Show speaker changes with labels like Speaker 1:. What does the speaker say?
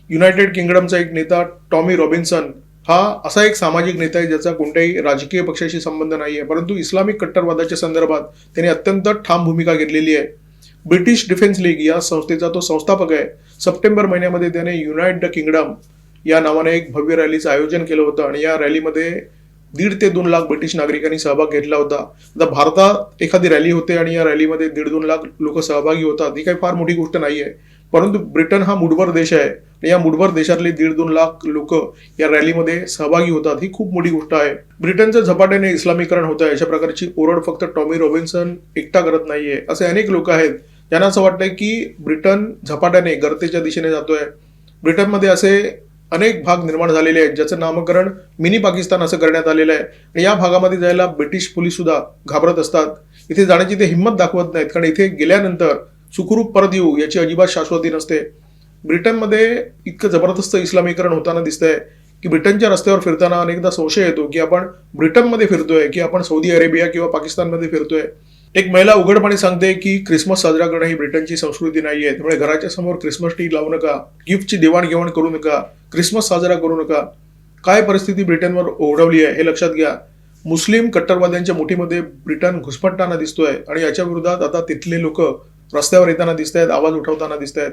Speaker 1: United किंगडमचा एक नेता Tommy Robinson हा असा एक सामाजिक नेता आहे ज्याचा कोणत्याही राजकीय पक्षाशी संबंध नाही आहे, परंतु इस्लामिक कट्टरवादाच्या संदर्भात त्याने अत्यंत ठाम भूमिका घेतलेली आहे. ब्रिटिश डिफेन्स लीग या संस्थेचा तो संस्थापक आहे. सप्टेंबर महिन्यामध्ये त्याने युनाइट द किंगडम या नावाने एक भव्य रॅलीचं आयोजन केलं होतं आणि या रॅलीमध्ये 1.5 ते 2 लाख ब्रिटिश नागरिकांनी सहभाग घेतला होता. आता भारतात एखादी रॅली होते आणि या रॅलीमध्ये 1.5-2 लाख लोक सहभागी होतात, ही काही फार मोठी गोष्ट नाही आहे. परंतु ब्रिटन हा मुठभर देश आहे आणि या मुठभर देशातले 1.5-2 लाख लोक या रॅलीमध्ये सहभागी होतात, ही खूप मोठी गोष्ट आहे. ब्रिटनचं झपाट्याने इस्लामीकरण होत आहे अशा प्रकारची ओरड फक्त टॉमी रॉबिन्सन एकटा करत नाहीये. असे अनेक लोक आहेत ज्यांना असं वाटतंय की ब्रिटन झपाट्याने गर्तेच्या दिशेने जातोय. ब्रिटनमध्ये असे अनेक भाग निर्माण झालेले आहेत ज्याचं नामकरण मिनी पाकिस्तान असं करण्यात आलेलं आहे आणि या भागामध्ये जायला ब्रिटिश पोलीस सुद्धा घाबरत असतात. इथे जाण्याची ते हिंमत दाखवत नाहीत, कारण इथे गेल्यानंतर सुखरूप परत येऊ याची अजिबात शाश्वती नसते. ब्रिटनमध्ये इतकं जबरदस्त इस्लामीकरण होताना दिसतंय की ब्रिटनच्या रस्त्यावर फिरताना अनेकदा संशय येतो की आपण ब्रिटनमध्ये फिरतोय की आपण सौदी अरेबिया किंवा पाकिस्तानमध्ये फिरतोय. एक महिला उघडपणे सांगते की क्रिसमस साजरा करणं ही ब्रिटनची संस्कृती नाहीये, त्यामुळे घराच्या समोर क्रिसमस ट्री लावू नका, गिफ्टची देवाणघेवाण करू नका, क्रिसमस साजरा करू नका. काय परिस्थिती ब्रिटनवर ओढवली आहे हे लक्षात घ्या. मुस्लिम कट्टरवाद्यांच्या मुठीमध्ये ब्रिटन घुसमटताना दिसतोय आणि याच्या विरोधात आता तिथले लोक रस्त्यावर येताना दिसत आहेत, आवाज उठवताना दिसत आहेत.